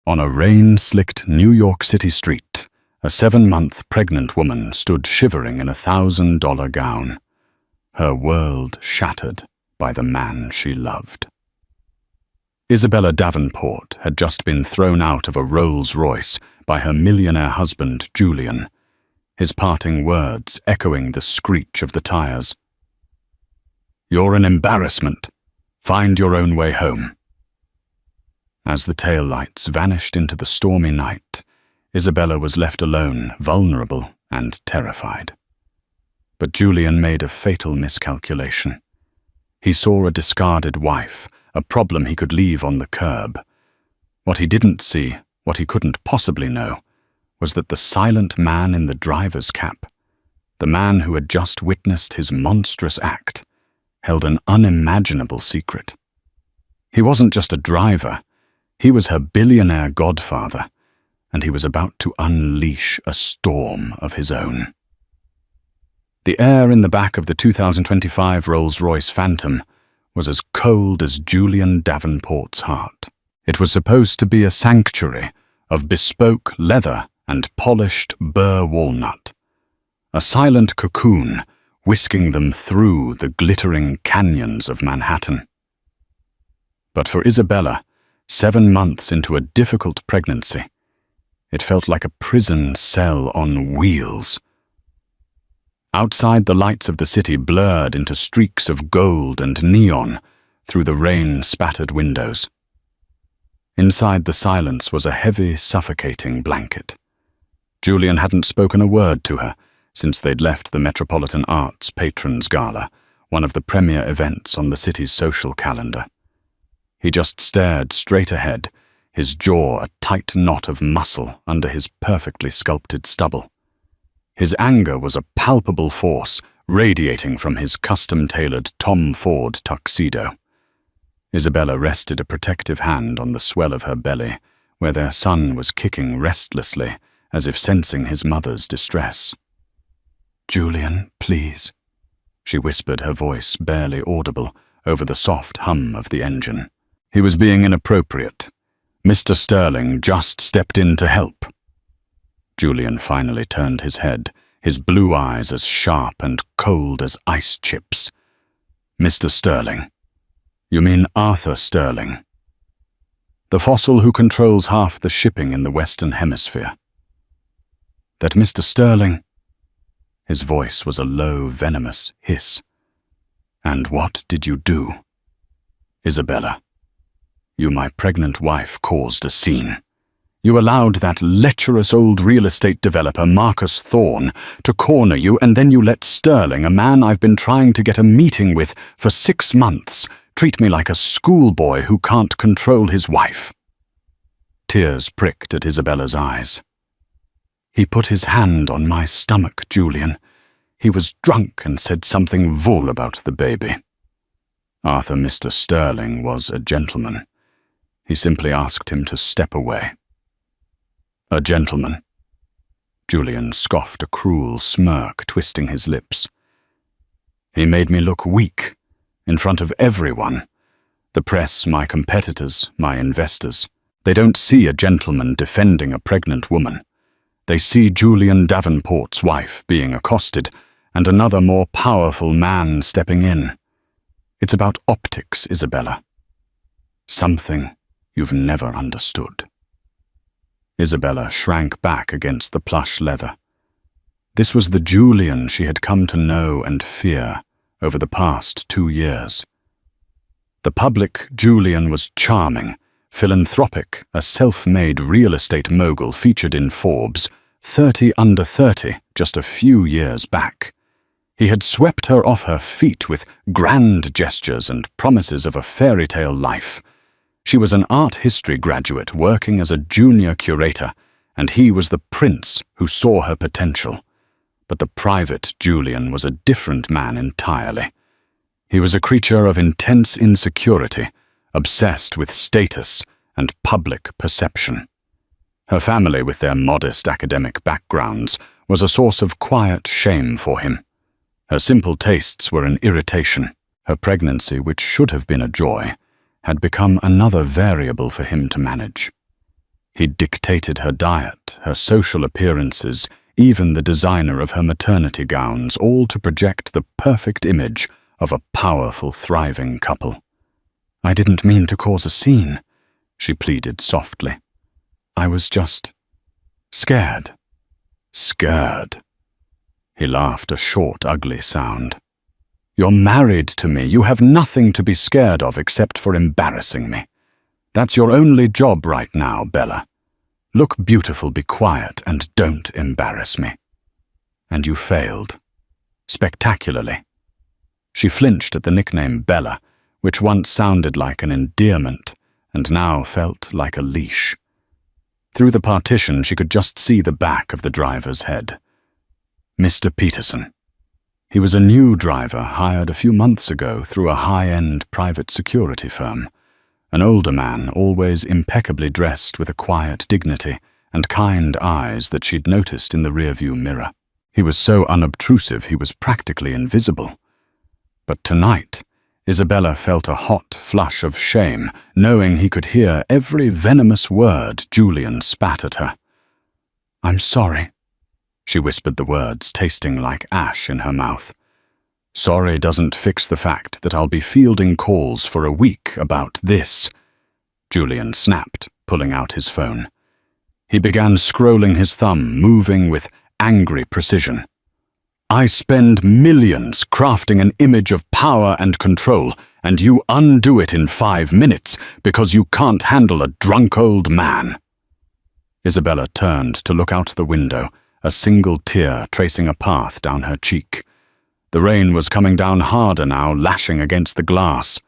On a rain-slicked New York City street, a 7-month pregnant woman stood shivering in a $1,000 gown, her world shattered by the man she loved. Isabella Davenport had just been thrown out of a Rolls-Royce by her millionaire husband, Julian, his parting words echoing the screech of the tires. "You're an embarrassment. Find your own way home." As the taillights vanished into the stormy night, Isabella was left alone, vulnerable and terrified. But Julian made a fatal miscalculation. He saw a discarded wife, a problem he could leave on the curb. What he didn't see, what he couldn't possibly know, was that the silent man in the driver's cap, the man who had just witnessed his monstrous act, held an unimaginable secret. He wasn't just a driver, he was her billionaire godfather, and he was about to unleash a storm of his own. The air in the back of the 2025 Rolls-Royce Phantom was as cold as Julian Davenport's heart. It was supposed to be a sanctuary of bespoke leather and polished burr walnut, a silent cocoon whisking them through the glittering canyons of Manhattan. But for Isabella, 7 months into a difficult pregnancy, it felt like a prison cell on wheels. Outside, the lights of the city blurred into streaks of gold and neon through the rain-spattered windows. Inside, the silence was a heavy, suffocating blanket. Julian hadn't spoken a word to her since they'd left the Metropolitan Arts Patrons Gala, one of the premier events on the city's social calendar. He just stared straight ahead, his jaw a tight knot of muscle under his perfectly sculpted stubble. His anger was a palpable force radiating from his custom-tailored Tom Ford tuxedo. Isabella rested a protective hand on the swell of her belly, where their son was kicking restlessly, as if sensing his mother's distress. "Julian, please," she whispered, her voice barely audible over the soft hum of the engine. He was being inappropriate. Mr. Sterling just stepped in to help. Julian finally turned his head, his blue eyes as sharp and cold as ice chips. "Mr. Sterling? You mean Arthur Sterling? The fossil who controls half the shipping in the Western Hemisphere. That Mr. Sterling?" His voice was a low, venomous hiss. "And what did you do?" "Isabella, you, my pregnant wife, caused a scene. You allowed that lecherous old real estate developer, Marcus Thorne, to corner you, and then you let Sterling, a man I've been trying to get a meeting with for 6 months, treat me like a schoolboy who can't control his wife." Tears pricked at Isabella's eyes. "He put his hand on my stomach, Julian. He was drunk and said something vile about the baby. Arthur Mr. Sterling was a gentleman. He simply asked him to step away." "A gentleman?" Julian scoffed, a cruel smirk twisting his lips. "He made me look weak, in front of everyone. The press, my competitors, my investors. They don't see a gentleman defending a pregnant woman. They see Julian Davenport's wife being accosted, and another more powerful man stepping in. It's about optics, Isabella. Something you've never understood." Isabella shrank back against the plush leather. This was the Julian she had come to know and fear over the past 2 years. The public Julian was charming, philanthropic, a self-made real estate mogul featured in Forbes, 30 under 30 just a few years back. He had swept her off her feet with grand gestures and promises of a fairy tale life. She was an art history graduate working as a junior curator, and he was the prince who saw her potential. But the private Julian was a different man entirely. He was a creature of intense insecurity, obsessed with status and public perception. Her family, with their modest academic backgrounds, was a source of quiet shame for him. Her simple tastes were an irritation. Her pregnancy, which should have been a joy, had become another variable for him to manage. He dictated her diet, her social appearances, even the designer of her maternity gowns, all to project the perfect image of a powerful, thriving couple. "I didn't mean to cause a scene," she pleaded softly. "I was just scared." "Scared?" He laughed, a short, ugly sound. "You're married to me. You have nothing to be scared of except for embarrassing me. That's your only job right now, Bella. Look beautiful, be quiet, and don't embarrass me." And you failed. Spectacularly. She flinched at the nickname Bella, which once sounded like an endearment, and now felt like a leash. Through the partition, she could just see the back of the driver's head. Mr. Peterson. He was a new driver hired a few months ago through a high-end private security firm. An older man, always impeccably dressed with a quiet dignity and kind eyes that she'd noticed in the rearview mirror. He was so unobtrusive he was practically invisible. But tonight, Isabella felt a hot flush of shame, knowing he could hear every venomous word Julian spat at her. "I'm sorry." She whispered the words, tasting like ash in her mouth. "Sorry doesn't fix the fact that I'll be fielding calls for a week about this," Julian snapped, pulling out his phone. He began scrolling his thumb, moving with angry precision. "I spend millions crafting an image of power and control, and you undo it in 5 minutes because you can't handle a drunk old man." Isabella turned to look out the window, a single tear tracing a path down her cheek. The rain was coming down harder now, lashing against the glass.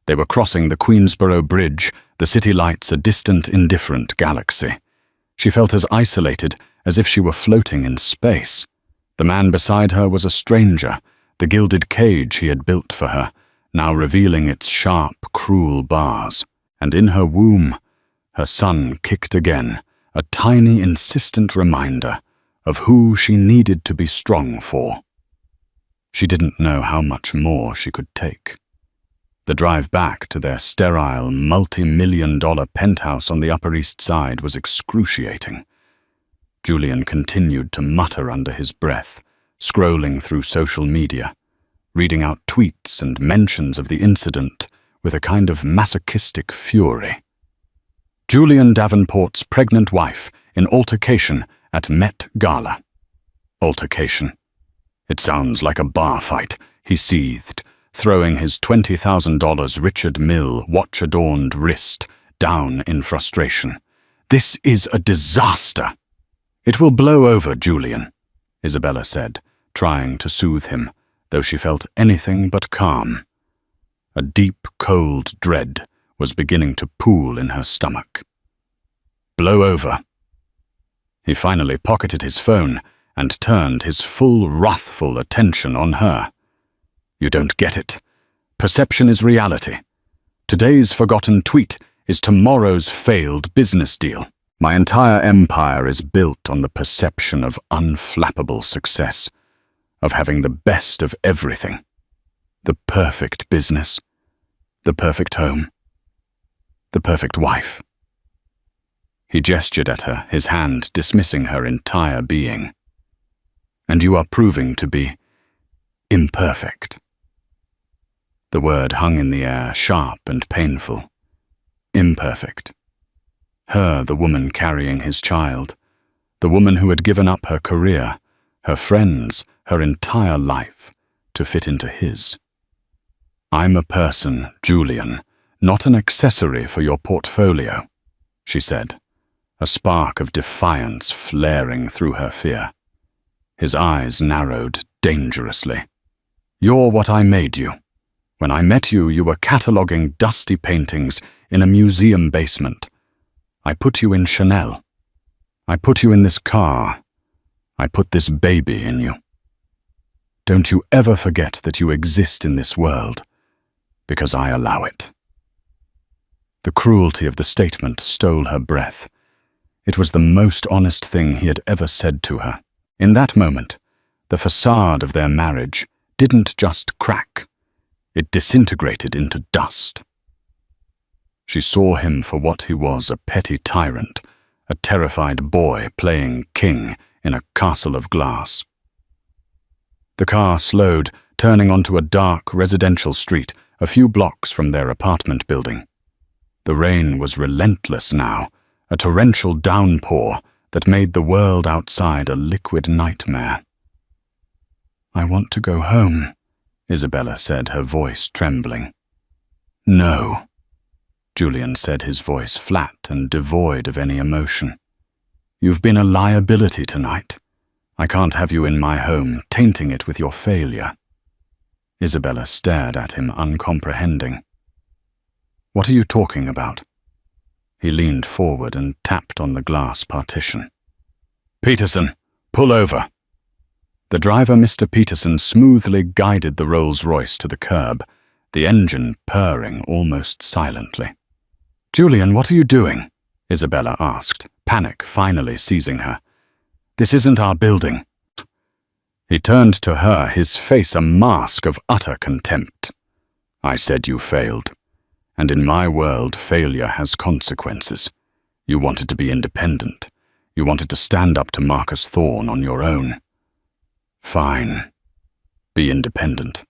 They were crossing the Queensborough Bridge, the city lights a distant, indifferent galaxy. She felt as isolated as if she were floating in space. The man beside her was a stranger, the gilded cage he had built for her, now revealing its sharp, cruel bars. And in her womb, her son kicked again, a tiny, insistent reminder of who she needed to be strong for. She didn't know how much more she could take. The drive back to their sterile, multi-million-dollar penthouse on the Upper East Side was excruciating. Julian continued to mutter under his breath, scrolling through social media, reading out tweets and mentions of the incident with a kind of masochistic fury. Julian Davenport's pregnant wife in altercation at Met Gala. Altercation. It sounds like a bar fight, he seethed, throwing his $20,000 Richard Mille watch-adorned wrist down in frustration. "This is a disaster." "It will blow over, Julian," Isabella said, trying to soothe him, though she felt anything but calm. A deep, cold dread was beginning to pool in her stomach. "Blow over." He finally pocketed his phone and turned his full, wrathful attention on her. "You don't get it. Perception is reality. Today's forgotten tweet is tomorrow's failed business deal. My entire empire is built on the perception of unflappable success, of having the best of everything. The perfect business, the perfect home, the perfect wife." He gestured at her, his hand dismissing her entire being. "And you are proving to be imperfect." The word hung in the air, sharp and painful. Imperfect. Her, the woman carrying his child, the woman who had given up her career, her friends, her entire life, to fit into his. "I'm a person, Julian, not an accessory for your portfolio," she said, a spark of defiance flaring through her fear. His eyes narrowed dangerously. "You're what I made you. When I met you, you were cataloguing dusty paintings in a museum basement. I put you in Chanel. I put you in this car. I put this baby in you. Don't you ever forget that you exist in this world, because I allow it." The cruelty of the statement stole her breath. It was the most honest thing he had ever said to her. In that moment, the facade of their marriage didn't just crack. It disintegrated into dust. She saw him for what he was, a petty tyrant, a terrified boy playing king in a castle of glass. The car slowed, turning onto a dark residential street a few blocks from their apartment building. The rain was relentless now, a torrential downpour that made the world outside a liquid nightmare. "I want to go home," Isabella said, her voice trembling. "No," Julian said, his voice flat and devoid of any emotion. "You've been a liability tonight. I can't have you in my home, tainting it with your failure." Isabella stared at him, uncomprehending. "What are you talking about?" He leaned forward and tapped on the glass partition. "Peterson, pull over." The driver, Mr. Peterson, smoothly guided the Rolls-Royce to the curb, the engine purring almost silently. "Julian, what are you doing?" Isabella asked, panic finally seizing her. "This isn't our building." He turned to her, his face a mask of utter contempt. "I said you failed. And in my world, failure has consequences. You wanted to be independent. You wanted to stand up to Marcus Thorne on your own. Fine. Be independent."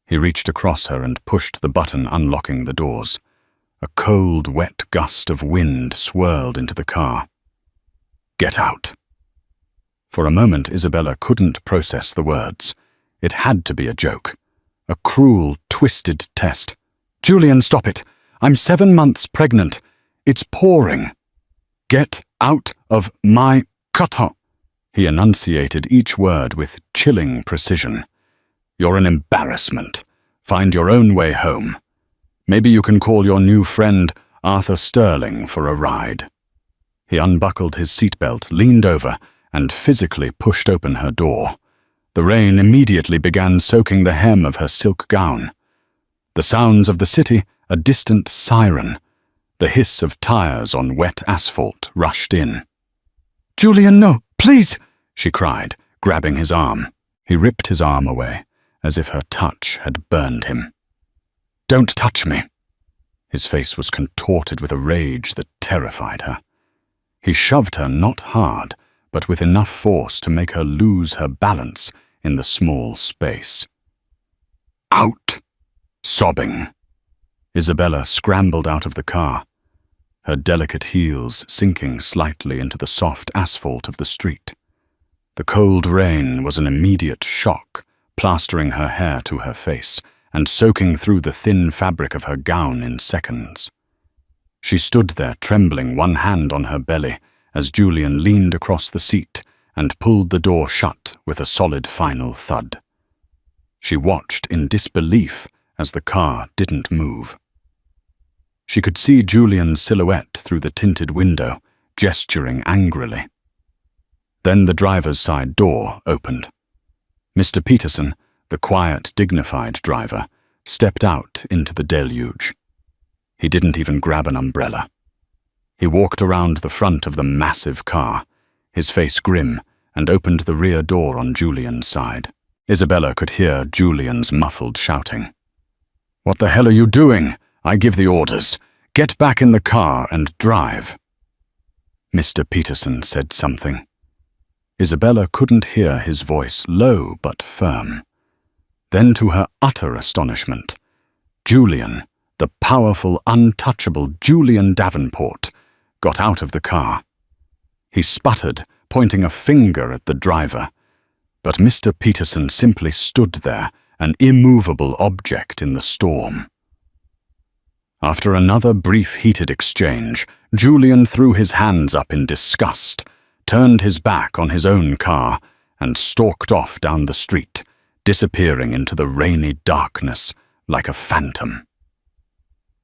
He reached across her and pushed the button unlocking the doors. A cold, wet gust of wind swirled into the car. "Get out." For a moment, Isabella couldn't process the words. It had to be a joke. A cruel, twisted test. "Julian, stop it. I'm 7 months pregnant. It's pouring." "Get out of my car." He enunciated each word with chilling precision. "You're an embarrassment. Find your own way home. Maybe you can call your new friend Arthur Sterling for a ride." He unbuckled his seatbelt, leaned over, and physically pushed open her door. The rain immediately began soaking the hem of her silk gown. The sounds of the city, a distant siren. The hiss of tires on wet asphalt rushed in. "Julian, no, please!" she cried, grabbing his arm. He ripped his arm away, as if her touch had burned him. "Don't touch me!" His face was contorted with a rage that terrified her. He shoved her not hard, but with enough force to make her lose her balance in the small space. "Out!" Sobbing, Isabella scrambled out of the car, her delicate heels sinking slightly into the soft asphalt of the street. The cold rain was an immediate shock, plastering her hair to her face and soaking through the thin fabric of her gown in seconds. She stood there trembling, one hand on her belly, as Julian leaned across the seat and pulled the door shut with a solid final thud. She watched in disbelief as the car didn't move. She could see Julian's silhouette through the tinted window, gesturing angrily. Then the driver's side door opened. Mr. Peterson, the quiet, dignified driver, stepped out into the deluge. He didn't even grab an umbrella. He walked around the front of the massive car, his face grim, and opened the rear door on Julian's side. Isabella could hear Julian's muffled shouting. "What the hell are you doing? I give the orders. Get back in the car and drive." Mr. Peterson said something. Isabella couldn't hear his voice, low but firm. Then, to her utter astonishment, Julian, the powerful, untouchable Julian Davenport, got out of the car. He sputtered, pointing a finger at the driver, but Mr. Peterson simply stood there, an immovable object in the storm. After another brief heated exchange, Julian threw his hands up in disgust, turned his back on his own car, and stalked off down the street, disappearing into the rainy darkness like a phantom.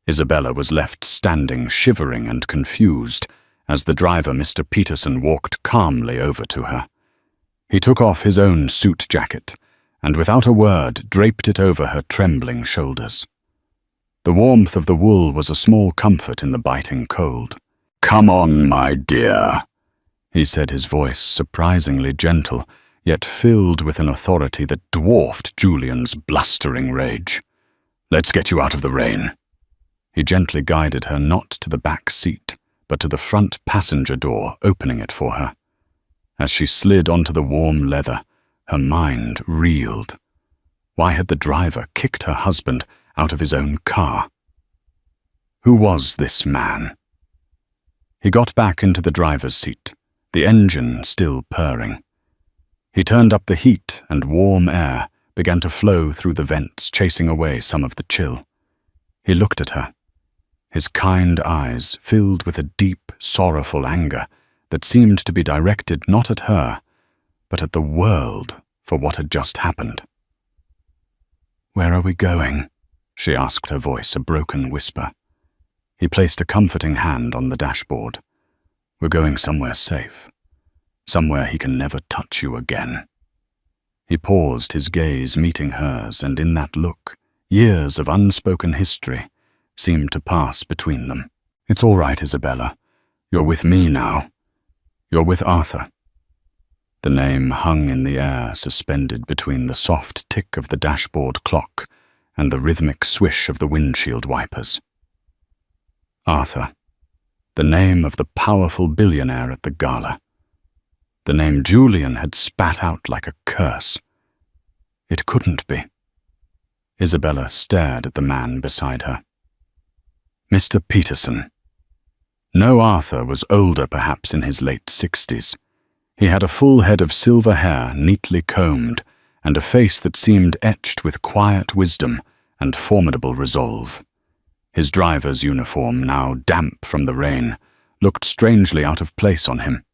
Isabella was left standing, shivering and confused, as the driver, Mr. Peterson, walked calmly over to her. He took off his own suit jacket, and without a word draped it over her trembling shoulders. The warmth of the wool was a small comfort in the biting cold. "Come on, my dear," he said, his voice surprisingly gentle, yet filled with an authority that dwarfed Julian's blustering rage. "Let's get you out of the rain." He gently guided her not to the back seat, but to the front passenger door, opening it for her. As she slid onto the warm leather, her mind reeled. Why had the driver kicked her husband out of his own car? Who was this man? He got back into the driver's seat, the engine still purring. He turned up the heat, and warm air began to flow through the vents, chasing away some of the chill. He looked at her, his kind eyes filled with a deep, sorrowful anger that seemed to be directed not at her, but at the world for what had just happened. "Where are we going?" she asked, her voice a broken whisper. He placed a comforting hand on the dashboard. "We're going somewhere safe. Somewhere he can never touch you again." He paused, his gaze meeting hers, and in that look, years of unspoken history seemed to pass between them. "It's all right, Isabella. You're with me now. You're with Arthur." The name hung in the air, suspended between the soft tick of the dashboard clock and the rhythmic swish of the windshield wipers. Arthur. The name of the powerful billionaire at the gala. The name Julian had spat out like a curse. It couldn't be. Isabella stared at the man beside her. Mr. Peterson. No, Arthur was older, perhaps in his late 60s. He had a full head of silver hair, neatly combed, and a face that seemed etched with quiet wisdom and formidable resolve. His driver's uniform, now damp from the rain, looked strangely out of place on him.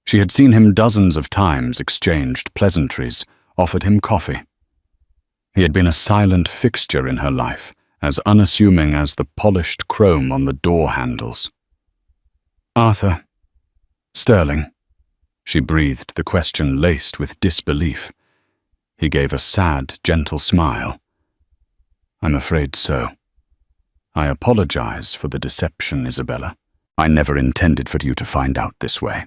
She had seen him dozens of times, exchanged pleasantries, offered him coffee. He had been a silent fixture in her life, as unassuming as the polished chrome on the door handles. "Arthur. Sterling." She breathed the question laced with disbelief. He gave a sad, gentle smile. "I'm afraid so. I apologize for the deception, Isabella. I never intended for you to find out this way."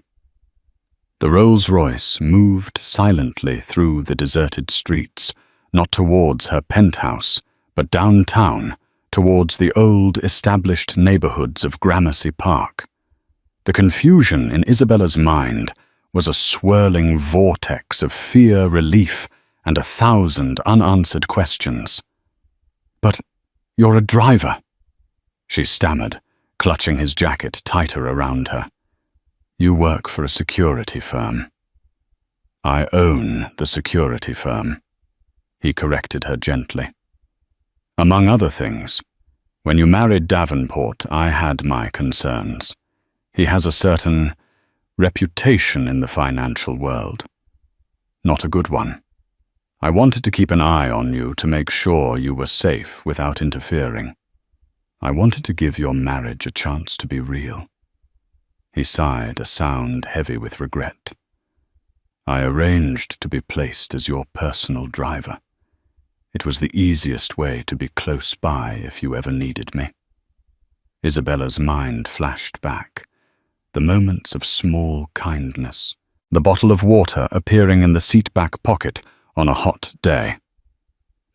The Rolls-Royce moved silently through the deserted streets, not towards her penthouse, but downtown, towards the old, established neighborhoods of Gramercy Park. The confusion in Isabella's mind was a swirling vortex of fear, relief, and 1,000 unanswered questions. "But you're a driver," she stammered, clutching his jacket tighter around her. "You work for a security firm." "I own the security firm," he corrected her gently. "Among other things, when you married Davenport, I had my concerns. He has a certain reputation in the financial world. Not a good one. I wanted to keep an eye on you to make sure you were safe without interfering. I wanted to give your marriage a chance to be real." He sighed, a sound heavy with regret. "I arranged to be placed as your personal driver. It was the easiest way to be close by if you ever needed me." Isabella's mind flashed back. The moments of small kindness. The bottle of water appearing in the seat-back pocket on a hot day.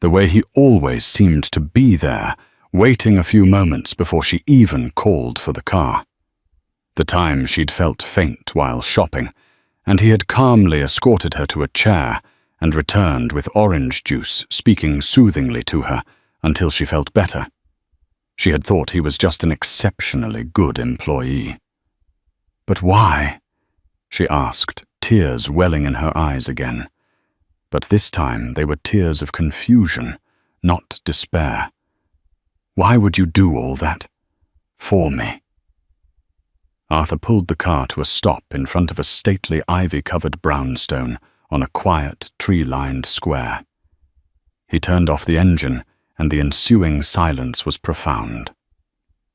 The way he always seemed to be there, waiting a few moments before she even called for the car. The time she'd felt faint while shopping, and he had calmly escorted her to a chair and returned with orange juice, speaking soothingly to her until she felt better. She had thought he was just an exceptionally good employee. "But why?" she asked, tears welling in her eyes again. But this time they were tears of confusion, not despair. "Why would you do all that? For me?" Arthur pulled the car to a stop in front of a stately ivy-covered brownstone on a quiet, tree-lined square. He turned off the engine, and the ensuing silence was profound.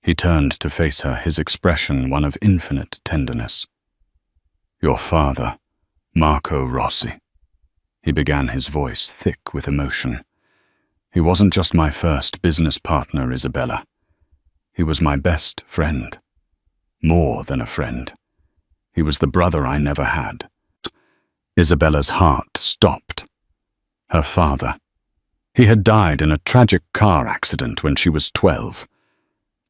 He turned to face her, his expression one of infinite tenderness. "Your father, Marco Rossi." He began, his voice thick with emotion. "He wasn't just my first business partner, Isabella. He was my best friend. More than a friend. He was the brother I never had." Isabella's heart stopped. Her father. He had died in a tragic car accident when she was 12.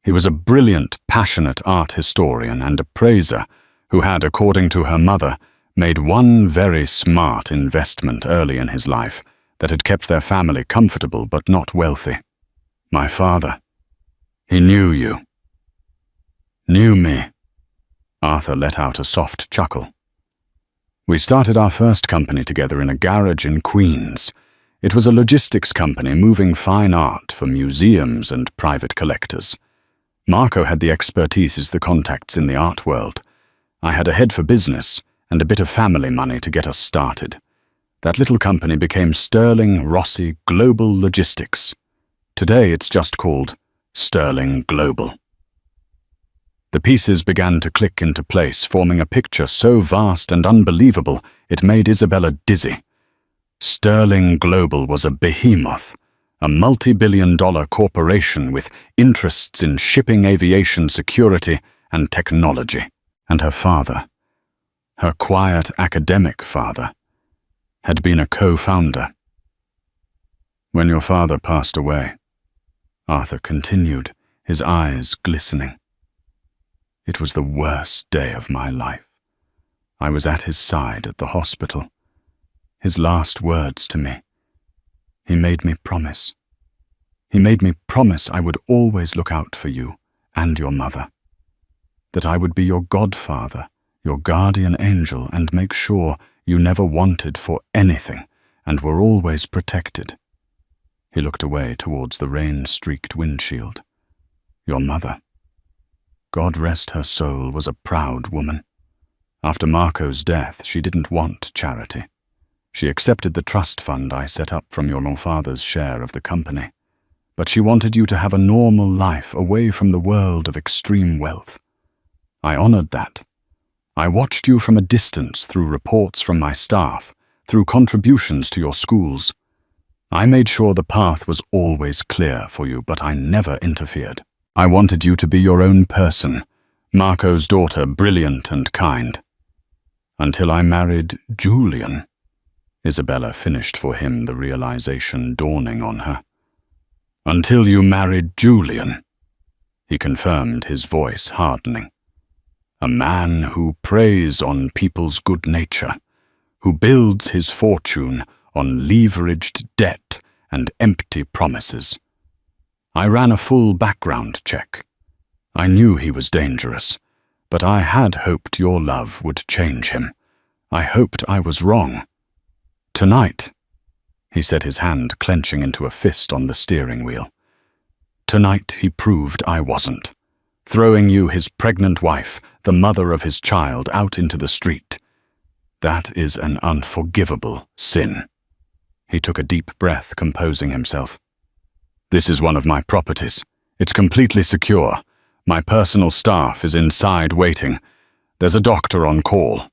He was a brilliant, passionate art historian and appraiser who had, according to her mother, made one very smart investment early in his life that had kept their family comfortable but not wealthy. My father. He knew you. Knew me. Arthur let out a soft chuckle. We started our first company together in a garage in Queens. It was a logistics company moving fine art for museums and private collectors. Marco had the expertise, the contacts in the art world. I had a head for business and a bit of family money to get us started. That little company became Sterling Rossi Global Logistics. Today it's just called Sterling Global. The pieces began to click into place, forming a picture so vast and unbelievable it made Isabella dizzy. Sterling Global was a behemoth, a multi-billion-dollar corporation with interests in shipping, aviation, security, and technology. And her father, her quiet academic father, had been a co-founder. When your father passed away, Arthur continued, his eyes glistening. It was the worst day of my life. I was at his side at the hospital. His last words to me. He made me promise. He made me promise I would always look out for you and your mother. That I would be your godfather, your guardian angel, and make sure you never wanted for anything and were always protected. He looked away towards the rain-streaked windshield. Your mother, God rest her soul, was a proud woman. After Marco's death, she didn't want charity. She accepted the trust fund I set up from your father's share of the company. But she wanted you to have a normal life away from the world of extreme wealth. I honored that. I watched you from a distance through reports from my staff, through contributions to your schools. I made sure the path was always clear for you, but I never interfered. I wanted you to be your own person, Marco's daughter, brilliant and kind. Until I married Julian. Isabella finished for him, the realization dawning on her. Until you married Julian, he confirmed, his voice hardening. A man who preys on people's good nature, who builds his fortune on leveraged debt and empty promises. I ran a full background check. I knew he was dangerous, but I had hoped your love would change him. I hoped I was wrong. Tonight, he said, his hand clenching into a fist on the steering wheel. Tonight he proved I wasn't, throwing you, his pregnant wife, the mother of his child, out into the street. That is an unforgivable sin. He took a deep breath, composing himself. This is one of my properties. It's completely secure. My personal staff is inside waiting. There's a doctor on call.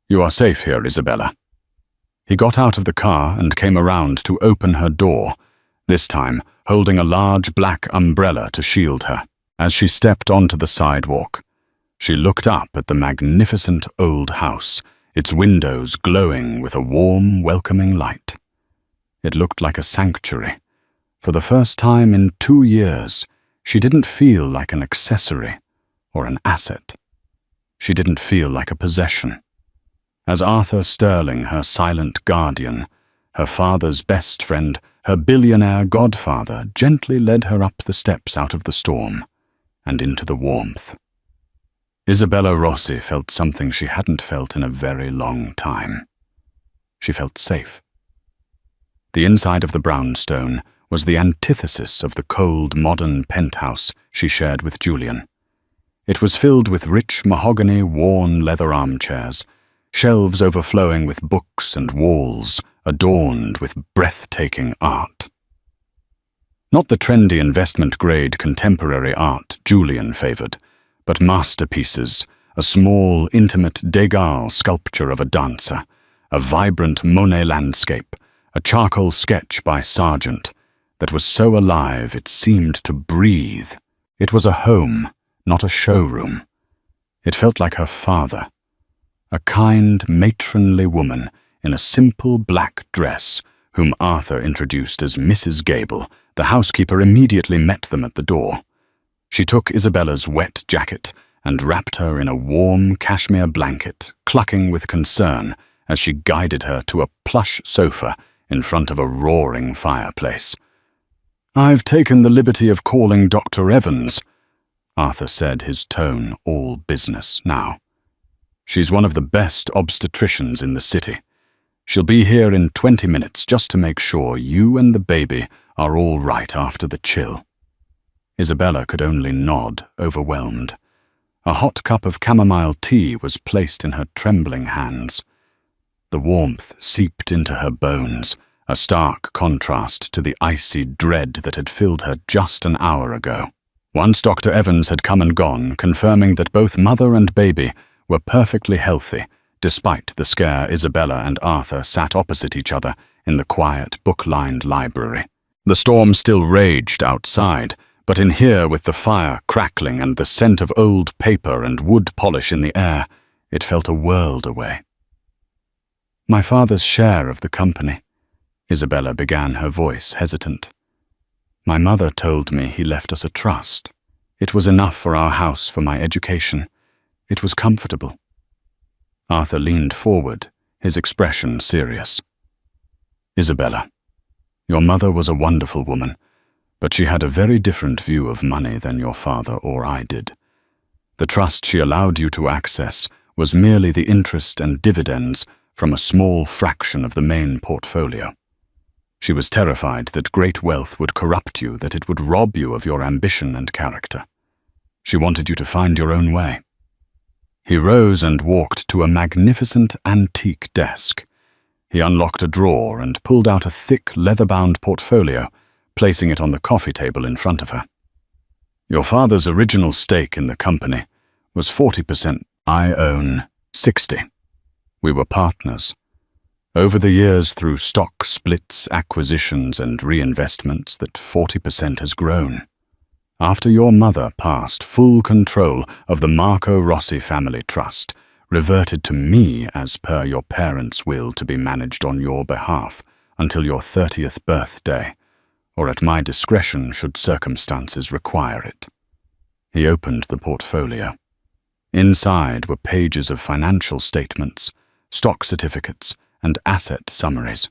You are safe here, Isabella. He got out of the car and came around to open her door, this time holding a large black umbrella to shield her. As she stepped onto the sidewalk, she looked up at the magnificent old house, its windows glowing with a warm, welcoming light. It looked like a sanctuary. For the first time in 2 years, she didn't feel like an accessory or an asset. She didn't feel like a possession. As Arthur Sterling, her silent guardian, her father's best friend, her billionaire godfather, gently led her up the steps out of the storm and into the warmth. Isabella Rossi felt something she hadn't felt in a very long time. She felt safe. The inside of the brownstone was the antithesis of the cold, modern penthouse she shared with Julian. It was filled with rich mahogany, worn leather armchairs, shelves overflowing with books and walls adorned with breathtaking art. Not the trendy investment-grade contemporary art Julian favored, but masterpieces, a small, intimate Degas sculpture of a dancer, a vibrant Monet landscape, a charcoal sketch by Sargent that was so alive it seemed to breathe. It was a home, not a showroom. It felt like her father, a kind, matronly woman in a simple black dress, whom Arthur introduced as Mrs. Gable. The housekeeper immediately met them at the door. She took Isabella's wet jacket and wrapped her in a warm cashmere blanket, clucking with concern as she guided her to a plush sofa in front of a roaring fireplace. "I've taken the liberty of calling Dr. Evans," Arthur said, his tone all business now. "She's one of the best obstetricians in the city. She'll be here in 20 minutes just to make sure you and the baby are all right after the chill." Isabella could only nod, overwhelmed. A hot cup of chamomile tea was placed in her trembling hands. The warmth seeped into her bones, a stark contrast to the icy dread that had filled her just an hour ago. Once Dr. Evans had come and gone, confirming that both mother and baby were perfectly healthy, despite the scare Isabella and Arthur sat opposite each other in the quiet, book-lined library. The storm still raged outside, but in here, with the fire crackling and the scent of old paper and wood polish in the air, it felt a world away. "My father's share of the company," Isabella began, her voice hesitant. "My mother told me he left us a trust. It was enough for our house, for my education. It was comfortable." Arthur leaned forward, his expression serious. "Isabella, your mother was a wonderful woman, but she had a very different view of money than your father or I did. The trust she allowed you to access was merely the interest and dividends from a small fraction of the main portfolio. She was terrified that great wealth would corrupt you, that it would rob you of your ambition and character. She wanted you to find your own way." He rose and walked to a magnificent antique desk. He unlocked a drawer and pulled out a thick, leather-bound portfolio, placing it on the coffee table in front of her. "Your father's original stake in the company was 40%. I own 60. We were partners. Over the years, through stock splits, acquisitions, and reinvestments, that 40% has grown. After your mother passed, full control of the Marco Rossi family trust reverted to me as per your parents' will, to be managed on your behalf until your 30th birthday, or at my discretion should circumstances require it." He opened the portfolio. Inside were pages of financial statements, stock certificates, and asset summaries.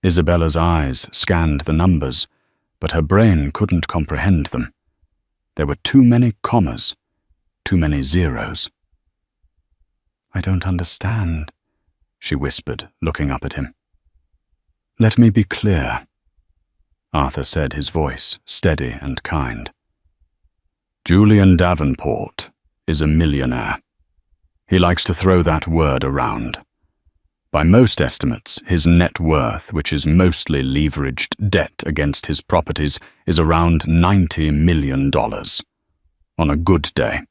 Isabella's eyes scanned the numbers, but her brain couldn't comprehend them. There were too many commas, too many zeros. "I don't understand," she whispered, looking up at him. "Let me be clear," Arthur said, his voice steady and kind. "Julian Davenport is a millionaire. He likes to throw that word around. By most estimates, his net worth, which is mostly leveraged debt against his properties, is around $90 million. On a good day."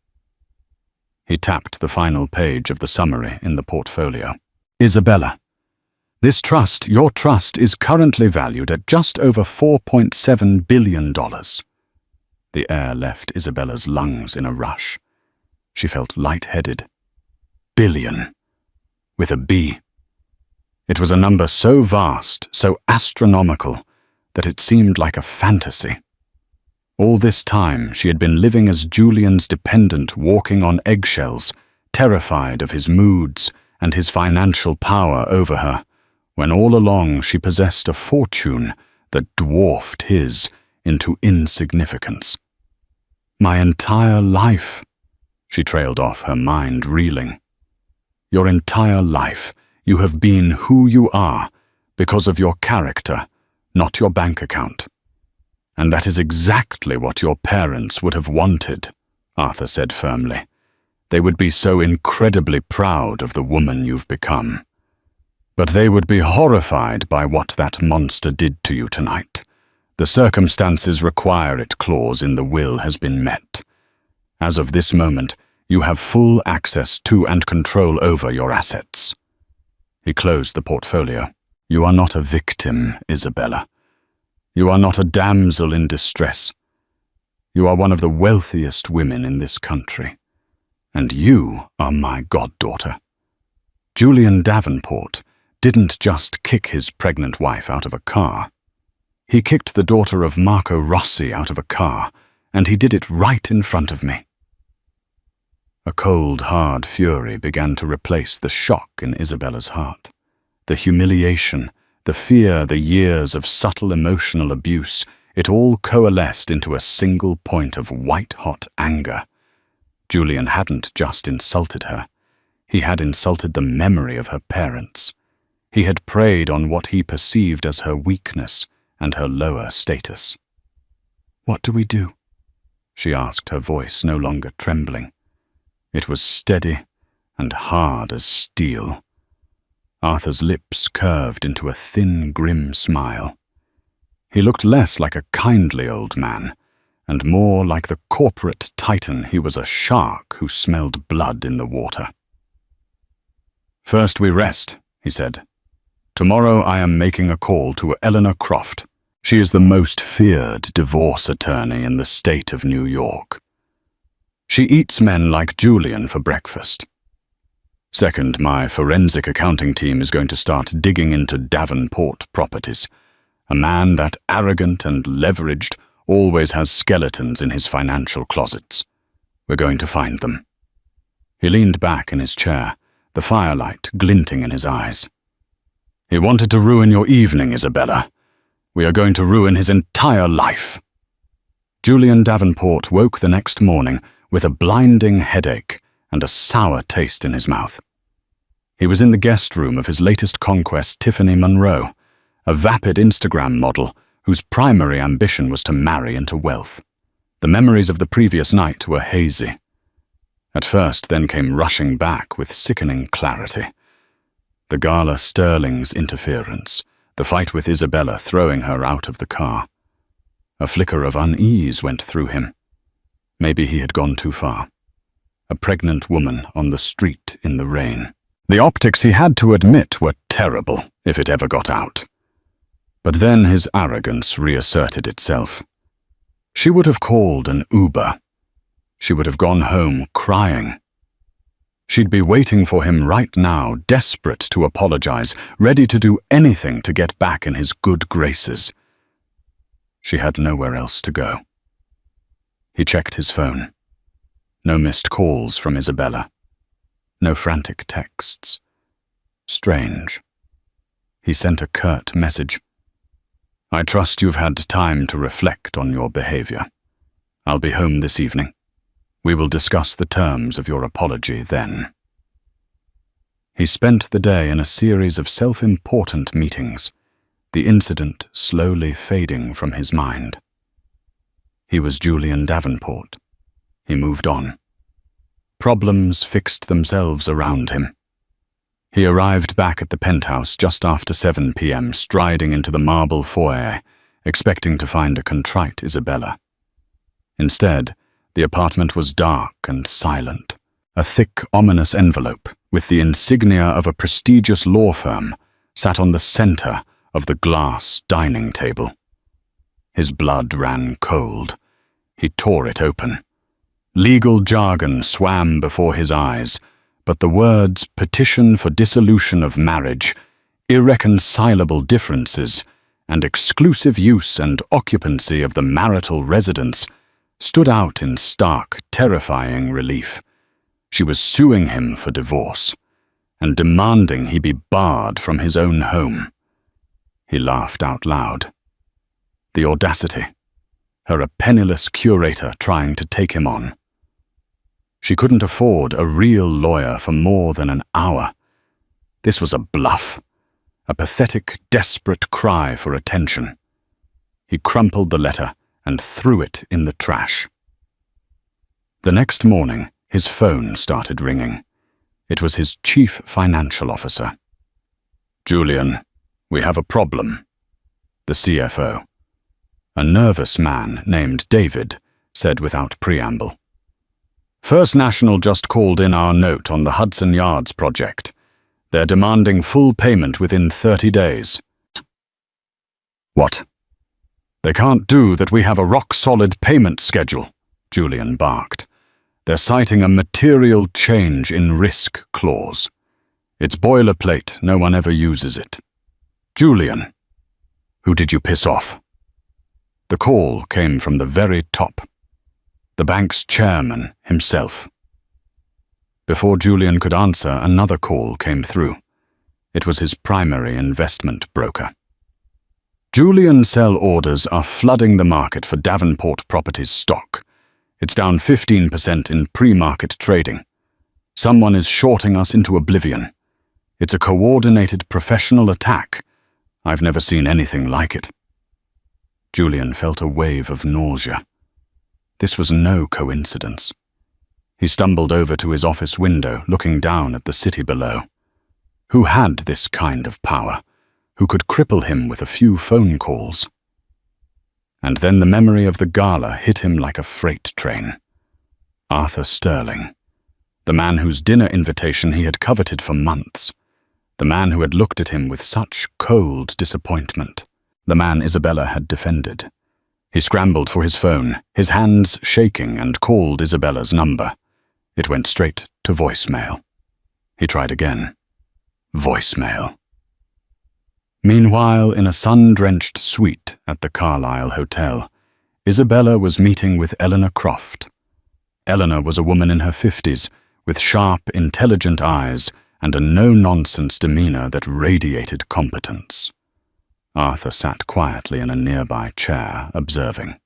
He tapped the final page of the summary in the portfolio. "Isabella, this trust, your trust, is currently valued at just over $4.7 billion. The air left Isabella's lungs in a rush. She felt lightheaded. Billion, with a B. It was a number so vast, so astronomical, that it seemed like a fantasy. All this time she had been living as Julian's dependent, walking on eggshells, terrified of his moods and his financial power over her, when all along she possessed a fortune that dwarfed his into insignificance. "My entire life," she trailed off, her mind reeling. "Your entire life, you have been who you are because of your character, not your bank account. And that is exactly what your parents would have wanted," Arthur said firmly. "They would be so incredibly proud of the woman you've become. But they would be horrified by what that monster did to you tonight. The circumstances require it clause in the will has been met. As of this moment, you have full access to and control over your assets." He closed the portfolio. "You are not a victim, Isabella. You are not a damsel in distress. You are one of the wealthiest women in this country. And you are my goddaughter. Julian Davenport didn't just kick his pregnant wife out of a car. He kicked the daughter of Marco Rossi out of a car and he did it right in front of me. A cold, hard fury began to replace the shock in Isabella's heart. The humiliation, the fear, the years of subtle emotional abuse, it all coalesced into a single point of white-hot anger. Julian hadn't just insulted her. He had insulted the memory of her parents. He had preyed on what he perceived as her weakness and her lower status. "What do we do?" she asked, her voice no longer trembling. It was steady and hard as steel. Arthur's lips curved into a thin, grim smile. He looked less like a kindly old man, and more like the corporate titan he was, a shark who smelled blood in the water. "First we rest," he said. "Tomorrow I am making a call to Eleanor Croft. She is the most feared divorce attorney in the state of New York. She eats men like Julian for breakfast. Second, my forensic accounting team is going to start digging into Davenport properties. A man that arrogant and leveraged always has skeletons in his financial closets. We're going to find them." He leaned back in his chair, the firelight glinting in his eyes. "He wanted to ruin your evening, Isabella. We are going to ruin his entire life." Julian Davenport woke the next morning with a blinding headache and a sour taste in his mouth. He was in the guest room of his latest conquest, Tiffany Monroe, a vapid Instagram model whose primary ambition was to marry into wealth. The memories of the previous night were hazy. At first, then came rushing back with sickening clarity. The gala Sterling's interference, the fight with Isabella throwing her out of the car. A flicker of unease went through him. Maybe he had gone too far. A pregnant woman on the street in the rain. The optics, he had to admit, were terrible if it ever got out. But then his arrogance reasserted itself. She would have called an Uber. She would have gone home crying. She'd be waiting for him right now, desperate to apologize, ready to do anything to get back in his good graces. She had nowhere else to go. He checked his phone. No missed calls from Isabella. No frantic texts. Strange. He sent a curt message. "I trust you've had time to reflect on your behavior. I'll be home this evening. We will discuss the terms of your apology then." He spent the day in a series of self-important meetings, the incident slowly fading from his mind. He was Julian Davenport. He moved on. Problems fixed themselves around him. He arrived back at the penthouse just after 7 p.m., striding into the marble foyer, expecting to find a contrite Isabella. Instead, the apartment was dark and silent. A thick, ominous envelope, with the insignia of a prestigious law firm, sat on the center of the glass dining table. His blood ran cold. He tore it open. Legal jargon swam before his eyes, but the words "petition for dissolution of marriage," "irreconcilable differences," and "exclusive use and occupancy of the marital residence" stood out in stark, terrifying relief. She was suing him for divorce, and demanding he be barred from his own home. He laughed out loud. The audacity. Her a penniless curator trying to take him on. She couldn't afford a real lawyer for more than an hour. This was a bluff, a pathetic, desperate cry for attention. He crumpled the letter and threw it in the trash. The next morning, his phone started ringing. It was his chief financial officer. "Julian, we have a problem." The CFO, a nervous man named David, said without preamble. "First National just called in our note on the Hudson Yards project. They're demanding full payment within 30 days. "What?" "They can't do that. We have a rock-solid payment schedule," Julian barked. "They're citing a material change in risk clause. It's boilerplate, no one ever uses it." "Julian, who did you piss off?" The call came from the very top. The bank's chairman himself. Before Julian could answer, another call came through. It was his primary investment broker. Julian sell orders are flooding the market for Davenport Properties stock. It's down 15% in pre-market trading. Someone is shorting us into oblivion. It's a coordinated professional attack. I've never seen anything like it. Julian felt a wave of nausea. This was no coincidence. He stumbled over to his office window, looking down at the city below. Who had this kind of power? Who could cripple him with a few phone calls? And then the memory of the gala hit him like a freight train. Arthur Sterling, the man whose dinner invitation he had coveted for months, the man who had looked at him with such cold disappointment, the man Isabella had defended. He scrambled for his phone, his hands shaking, and called Isabella's number. It went straight to voicemail. He tried again. Voicemail. Meanwhile, in a sun-drenched suite at the Carlisle Hotel, Isabella was meeting with Eleanor Croft. Eleanor was a woman in her 50s, with sharp, intelligent eyes and a no-nonsense demeanor that radiated competence. Arthur sat quietly in a nearby chair, observing.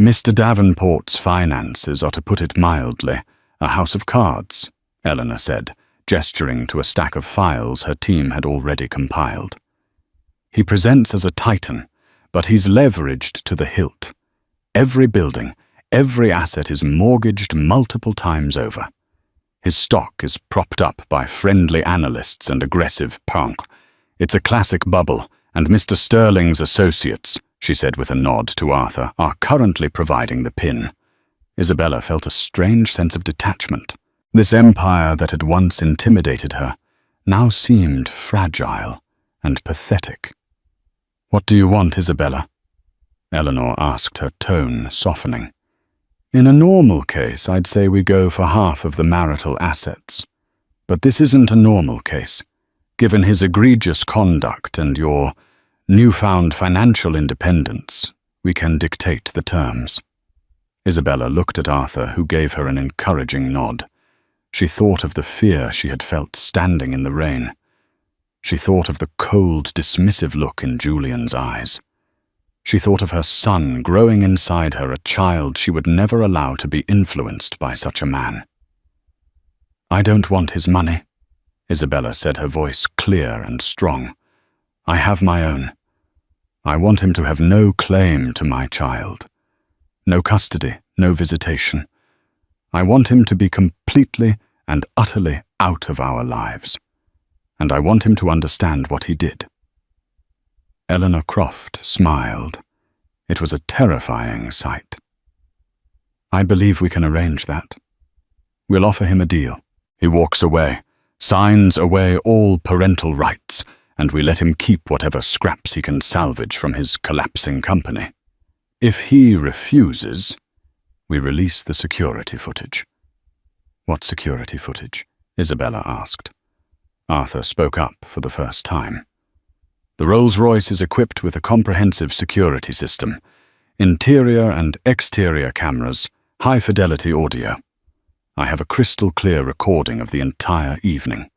Mr. Davenport's finances are, to put it mildly, a house of cards, Eleanor said, gesturing to a stack of files her team had already compiled. He presents as a titan, but he's leveraged to the hilt. Every building, every asset is mortgaged multiple times over. His stock is propped up by friendly analysts and aggressive punk. It's a classic bubble, and Mr. Sterling's associates, she said with a nod to Arthur, are currently providing the pin. Isabella felt a strange sense of detachment. This empire that had once intimidated her now seemed fragile and pathetic. "What do you want, Isabella?" Eleanor asked, her tone softening. "In a normal case, I'd say we go for half of the marital assets. But this isn't a normal case. Given his egregious conduct and your newfound financial independence, we can dictate the terms." Isabella looked at Arthur, who gave her an encouraging nod. She thought of the fear she had felt standing in the rain. She thought of the cold, dismissive look in Julian's eyes. She thought of her son growing inside her, a child she would never allow to be influenced by such a man. "I don't want his money," Isabella said, her voice clear and strong. "I have my own. I want him to have no claim to my child. No custody, no visitation. I want him to be completely and utterly out of our lives. And I want him to understand what he did." Eleanor Croft smiled. It was a terrifying sight. "I believe we can arrange that. We'll offer him a deal. He walks away, signs away all parental rights, and we let him keep whatever scraps he can salvage from his collapsing company. If he refuses, we release the security footage." "What security footage?" Isabella asked. Arthur spoke up for the first time. "The Rolls-Royce is equipped with a comprehensive security system, interior and exterior cameras, high-fidelity audio. I have a crystal-clear recording of the entire evening.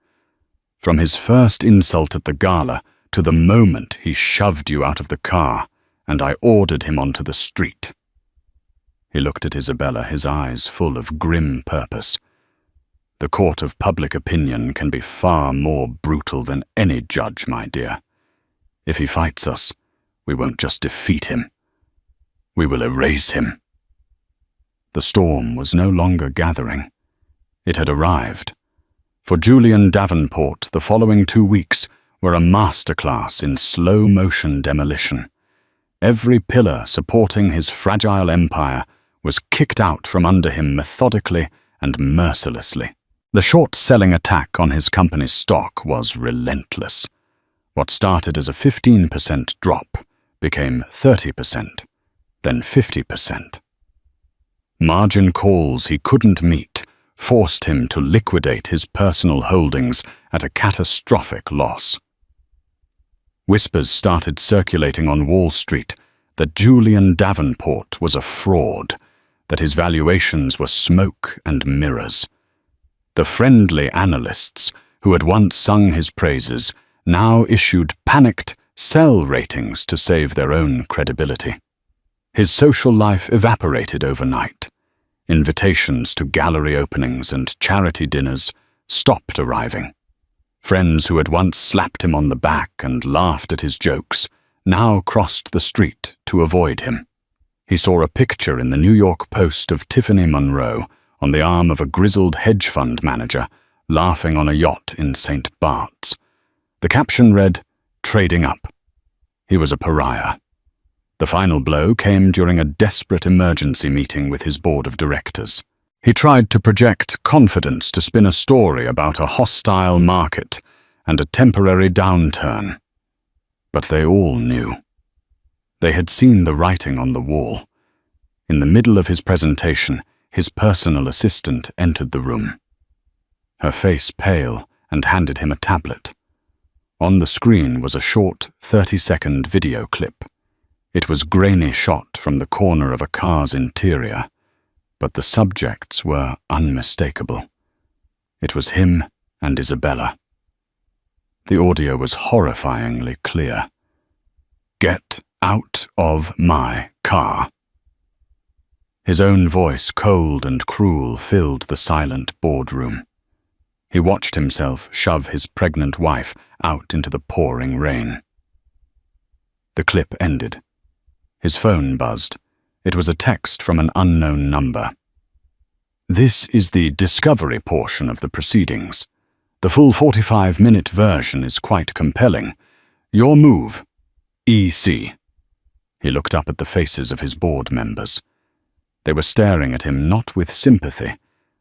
From his first insult at the gala to the moment he shoved you out of the car, and I ordered him onto the street." He looked at Isabella, his eyes full of grim purpose. "The court of public opinion can be far more brutal than any judge, my dear. If he fights us, we won't just defeat him. We will erase him." The storm was no longer gathering. It had arrived. For Julian Davenport, the following 2 weeks were a masterclass in slow-motion demolition. Every pillar supporting his fragile empire was kicked out from under him methodically and mercilessly. The short-selling attack on his company's stock was relentless. What started as a 15% drop became 30%, then 50%. Margin calls he couldn't meet forced him to liquidate his personal holdings at a catastrophic loss. Whispers started circulating on Wall Street that Julian Davenport was a fraud, that his valuations were smoke and mirrors. The friendly analysts who had once sung his praises now issued panicked sell ratings to save their own credibility. His social life evaporated overnight. Invitations to gallery openings and charity dinners stopped arriving. Friends who had once slapped him on the back and laughed at his jokes now crossed the street to avoid him. He saw a picture in the New York Post of Tiffany Monroe on the arm of a grizzled hedge fund manager laughing on a yacht in St. Bart's. The caption read, "Trading up." He was a pariah. The final blow came during a desperate emergency meeting with his board of directors. He tried to project confidence to spin a story about a hostile market and a temporary downturn. But they all knew. They had seen the writing on the wall. In the middle of his presentation, his personal assistant entered the room. Her face pale, and handed him a tablet. On the screen was a short 30-second video clip. It was grainy shot from the corner of a car's interior, but the subjects were unmistakable. It was him and Isabella. The audio was horrifyingly clear. "Get out of my car." His own voice, cold and cruel, filled the silent boardroom. He watched himself shove his pregnant wife out into the pouring rain. The clip ended. His phone buzzed. It was a text from an unknown number. "This is the discovery portion of the proceedings. The full 45-minute version is quite compelling. Your move, EC." He looked up at the faces of his board members. They were staring at him not with sympathy,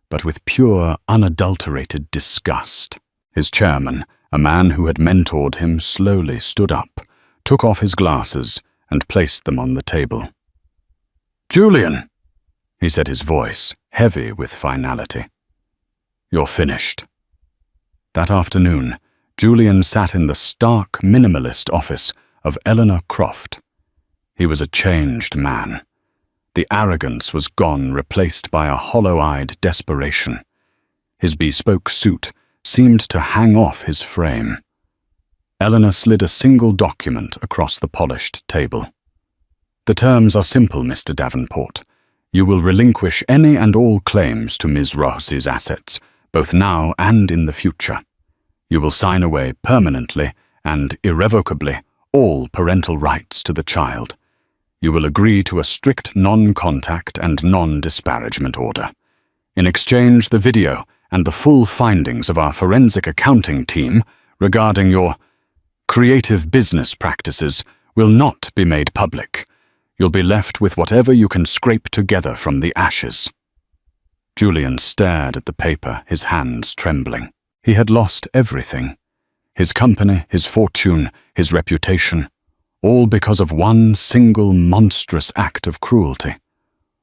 but with pure, unadulterated disgust. His chairman, a man who had mentored him, slowly stood up, took off his glasses, and placed them on the table. "Julian," he said, his voice heavy with finality. "You're finished." That afternoon, Julian sat in the stark minimalist office of Eleanor Croft. He was a changed man. The arrogance was gone, replaced by a hollow-eyed desperation. His bespoke suit seemed to hang off his frame. Eleanor slid a single document across the polished table. "The terms are simple, Mr. Davenport. You will relinquish any and all claims to Ms. Ross's assets, both now and in the future. You will sign away permanently and irrevocably all parental rights to the child. You will agree to a strict non-contact and non-disparagement order. In exchange, the video and the full findings of our forensic accounting team regarding your creative business practices will not be made public. You'll be left with whatever you can scrape together from the ashes." Julian stared at the paper, his hands trembling. He had lost everything. His company, his fortune, his reputation, all because of one single monstrous act of cruelty.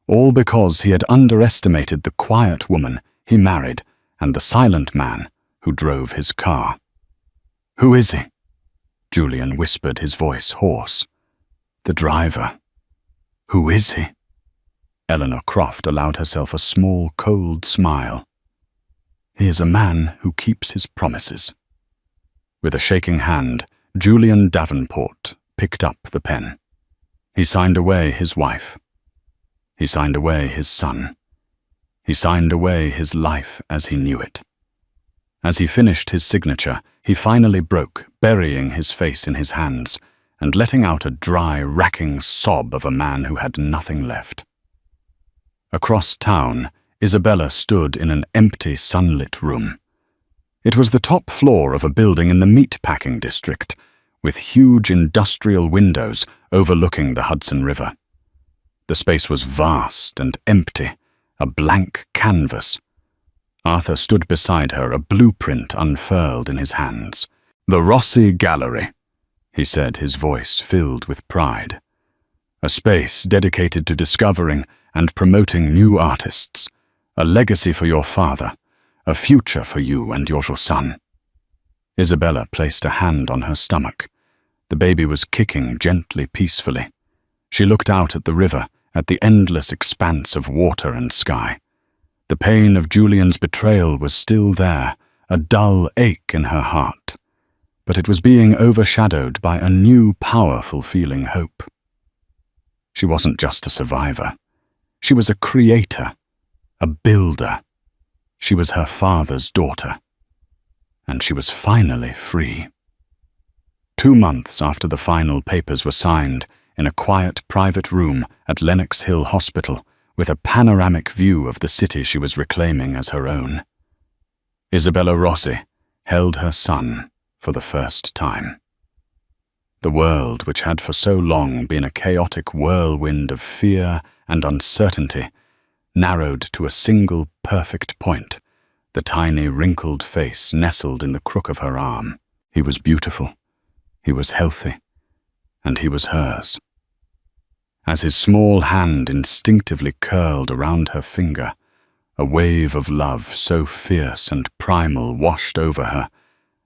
All because he had underestimated the quiet woman he married and the silent man who drove his car. "Who is he?" Julian whispered, his voice hoarse. "The driver." "Who is he?" Eleanor Croft allowed herself a small, cold smile. "He is a man who keeps his promises." With a shaking hand, Julian Davenport picked up the pen. He signed away his wife. He signed away his son. He signed away his life as he knew it. As he finished his signature, he finally broke, burying his face in his hands and letting out a dry, racking sob of a man who had nothing left. Across town, Isabella stood in an empty, sunlit room. It was the top floor of a building in the meat-packing district, with huge industrial windows overlooking the Hudson River. The space was vast and empty, a blank canvas. Arthur stood beside her, a blueprint unfurled in his hands. "The Rossi Gallery," he said, his voice filled with pride. "A space dedicated to discovering and promoting new artists. A legacy for your father. A future for you and your son." Isabella placed a hand on her stomach. The baby was kicking gently, peacefully. She looked out at the river at the endless expanse of water and sky. The pain of Julian's betrayal was still there, a dull ache in her heart, but it was being overshadowed by a new, powerful feeling hope. She wasn't just a survivor. She was a creator, a builder. She was her father's daughter. And she was finally free. 2 months after the final papers were signed, in a quiet private room at Lenox Hill Hospital, with a panoramic view of the city she was reclaiming as her own, Isabella Rossi held her son for the first time. The world, which had for so long been a chaotic whirlwind of fear and uncertainty, narrowed to a single perfect point, the tiny wrinkled face nestled in the crook of her arm. He was beautiful, he was healthy, and he was hers. As his small hand instinctively curled around her finger, a wave of love so fierce and primal washed over her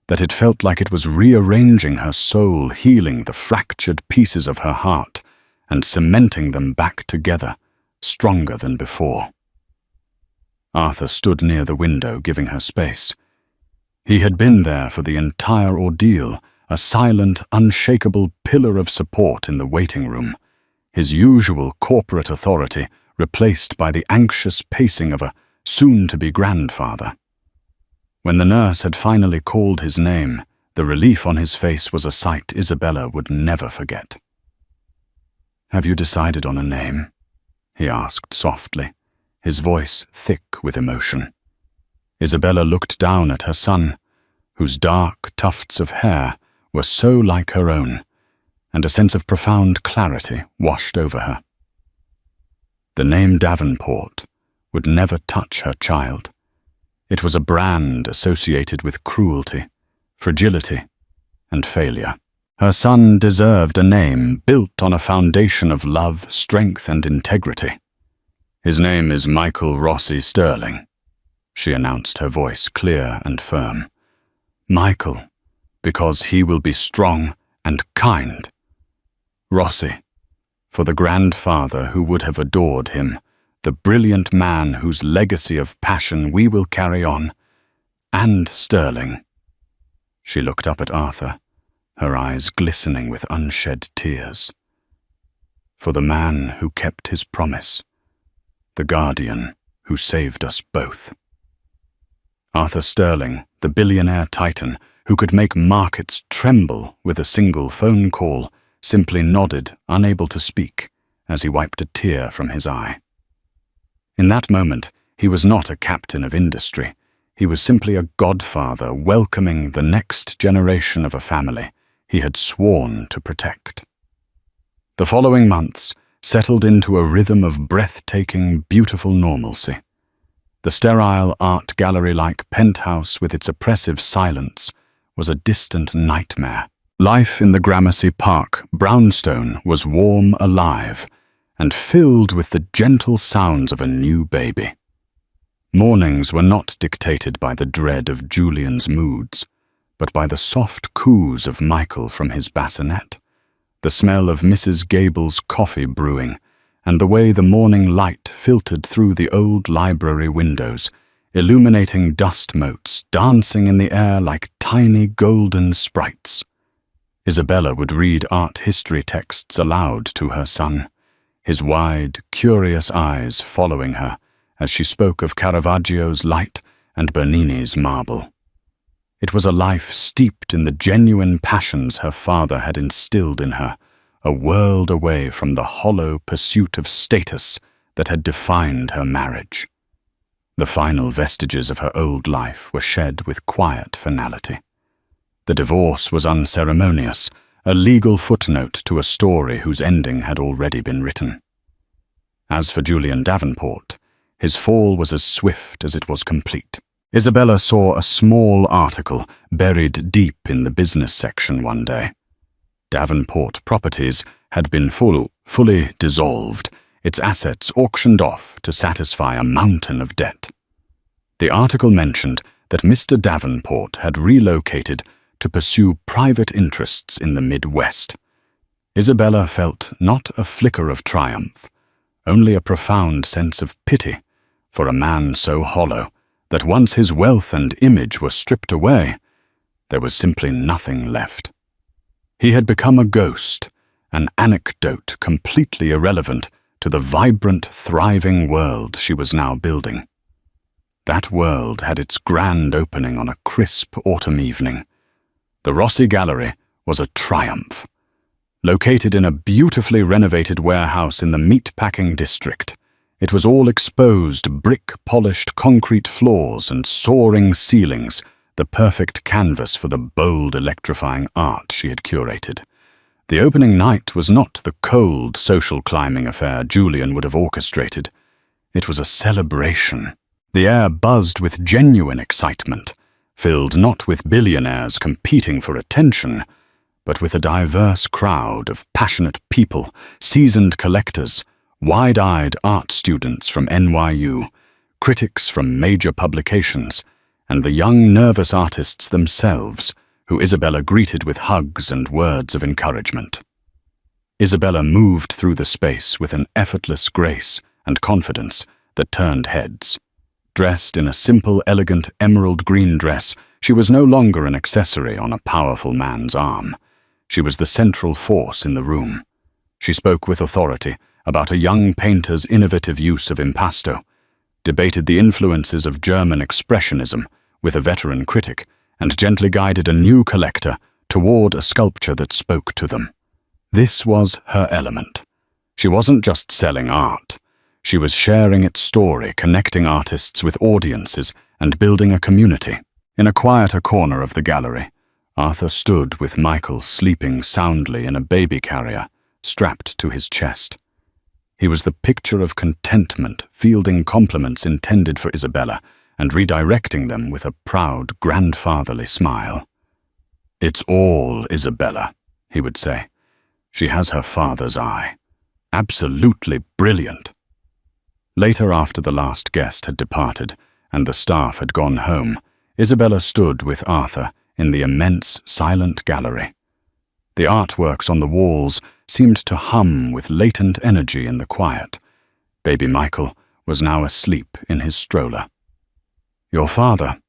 that it felt like it was rearranging her soul, healing the fractured pieces of her heart and cementing them back together, stronger than before. Arthur stood near the window, giving her space. He had been there for the entire ordeal, a silent, unshakable pillar of support in the waiting room, his usual corporate authority replaced by the anxious pacing of a soon-to-be grandfather. When the nurse had finally called his name, the relief on his face was a sight Isabella would never forget. "Have you decided on a name?" he asked softly, his voice thick with emotion. Isabella looked down at her son, whose dark tufts of hair were so like her own, and a sense of profound clarity washed over her. The name Davenport would never touch her child. It was a brand associated with cruelty, fragility, and failure. Her son deserved a name built on a foundation of love, strength, and integrity. "His name is Michael Rossi Sterling," she announced, her voice clear and firm. "Michael, because he will be strong and kind. Rossi, for the grandfather who would have adored him, the brilliant man whose legacy of passion we will carry on, and Sterling." She looked up at Arthur, her eyes glistening with unshed tears. "For the man who kept his promise, the guardian who saved us both." Arthur Sterling, the billionaire titan who could make markets tremble with a single phone call, simply nodded, unable to speak, as he wiped a tear from his eye. In that moment, he was not a captain of industry. He was simply a godfather welcoming the next generation of a family he had sworn to protect. The following months settled into a rhythm of breathtaking, beautiful normalcy. The sterile art gallery-like penthouse with its oppressive silence was a distant nightmare. Life in the Gramercy Park brownstone was warm, alive, and filled with the gentle sounds of a new baby. Mornings were not dictated by the dread of Julian's moods, but by the soft coos of Michael from his bassinet, the smell of Mrs. Gable's coffee brewing, and the way the morning light filtered through the old library windows, illuminating dust motes dancing in the air like tiny golden sprites. Isabella would read art history texts aloud to her son, his wide, curious eyes following her as she spoke of Caravaggio's light and Bernini's marble. It was a life steeped in the genuine passions her father had instilled in her, a world away from the hollow pursuit of status that had defined her marriage. The final vestiges of her old life were shed with quiet finality. The divorce was unceremonious, a legal footnote to a story whose ending had already been written. As for Julian Davenport, his fall was as swift as it was complete. Isabella saw a small article buried deep in the business section one day. Davenport Properties had been fully dissolved, its assets auctioned off to satisfy a mountain of debt. The article mentioned that Mr. Davenport had relocated to pursue private interests in the Midwest. Isabella felt not a flicker of triumph, only a profound sense of pity for a man so hollow that once his wealth and image were stripped away, there was simply nothing left. He had become a ghost, an anecdote completely irrelevant to the vibrant, thriving world she was now building. That world had its grand opening on a crisp autumn evening. The Rossi Gallery was a triumph. Located in a beautifully renovated warehouse in the meatpacking district, it was all exposed, brick-polished concrete floors and soaring ceilings, the perfect canvas for the bold, electrifying art she had curated. The opening night was not the cold, social climbing affair Julian would have orchestrated. It was a celebration. The air buzzed with genuine excitement, filled not with billionaires competing for attention, but with a diverse crowd of passionate people, seasoned collectors, wide-eyed art students from NYU, critics from major publications, and the young, nervous artists themselves, who Isabella greeted with hugs and words of encouragement. Isabella moved through the space with an effortless grace and confidence that turned heads. Dressed in a simple, elegant emerald green dress, she was no longer an accessory on a powerful man's arm. She was the central force in the room. She spoke with authority about a young painter's innovative use of impasto, debated the influences of German expressionism with a veteran critic, and gently guided a new collector toward a sculpture that spoke to them. This was her element. She wasn't just selling art. She was sharing its story, connecting artists with audiences, and building a community. In a quieter corner of the gallery, Arthur stood with Michael sleeping soundly in a baby carrier, strapped to his chest. He was the picture of contentment, fielding compliments intended for Isabella, and redirecting them with a proud, grandfatherly smile. "It's all Isabella," he would say. "She has her father's eye. Absolutely brilliant." Later, after the last guest had departed and the staff had gone home, Isabella stood with Arthur in the immense, silent gallery. The artworks on the walls seemed to hum with latent energy in the quiet. Baby Michael was now asleep in his stroller. "Your father,"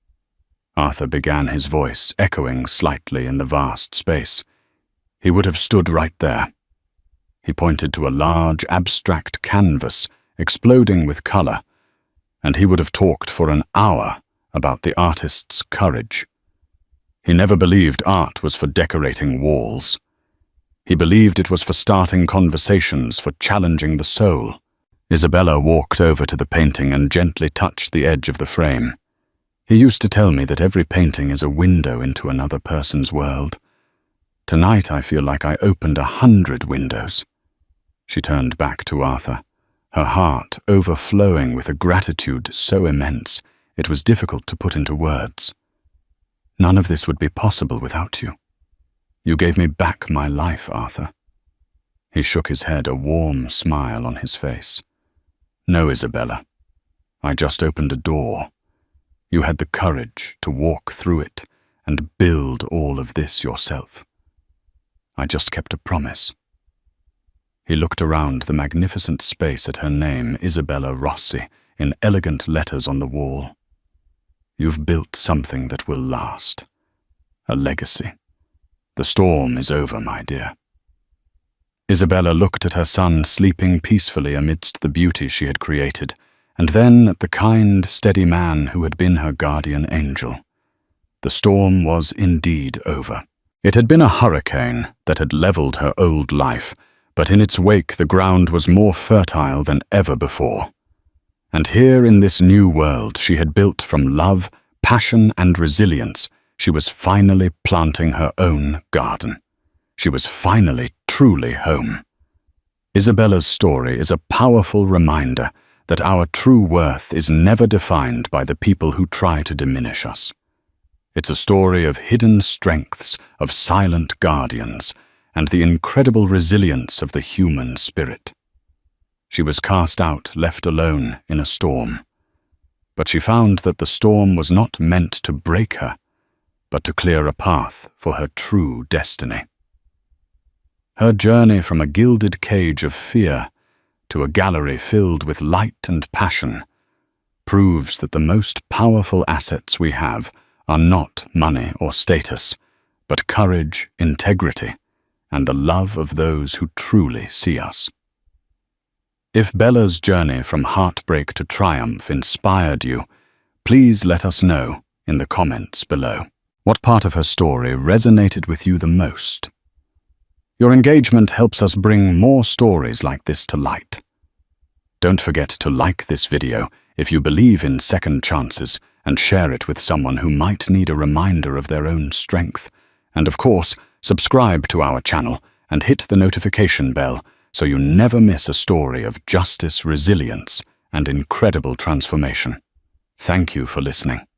Arthur began, his voice echoing slightly in the vast space. "He would have stood right there." He pointed to a large, abstract canvas exploding with color, and he would have talked for an hour about the artist's courage. He never believed art was for decorating walls. He believed it was for starting conversations, for challenging the soul. Isabella walked over to the painting and gently touched the edge of the frame. "He used to tell me that every painting is a window into another person's world. Tonight I feel like I opened 100 windows." She turned back to Arthur, her heart overflowing with a gratitude so immense it was difficult to put into words. "None of this would be possible without you. You gave me back my life, Arthur." He shook his head, a warm smile on his face. "No, Isabella. I just opened a door. You had the courage to walk through it and build all of this yourself. I just kept a promise." He looked around the magnificent space at her name, Isabella Rossi, in elegant letters on the wall. "You've built something that will last. A legacy. The storm is over, my dear." Isabella looked at her son sleeping peacefully amidst the beauty she had created, and then at the kind, steady man who had been her guardian angel. The storm was indeed over. It had been a hurricane that had leveled her old life, but in its wake the ground was more fertile than ever before. And here in this new world she had built from love, passion, and resilience, she was finally planting her own garden. She was finally truly home. Isabella's story is a powerful reminder that our true worth is never defined by the people who try to diminish us. It's a story of hidden strengths, of silent guardians, and the incredible resilience of the human spirit. She was cast out, left alone in a storm. But she found that the storm was not meant to break her, but to clear a path for her true destiny. Her journey from a gilded cage of fear to a gallery filled with light and passion, proves that the most powerful assets we have are not money or status, but courage, integrity, and the love of those who truly see us. If Bella's journey from heartbreak to triumph inspired you, please let us know in the comments below. What part of her story resonated with you the most? Your engagement helps us bring more stories like this to light. Don't forget to like this video if you believe in second chances and share it with someone who might need a reminder of their own strength. And of course, subscribe to our channel and hit the notification bell so you never miss a story of justice, resilience, and incredible transformation. Thank you for listening.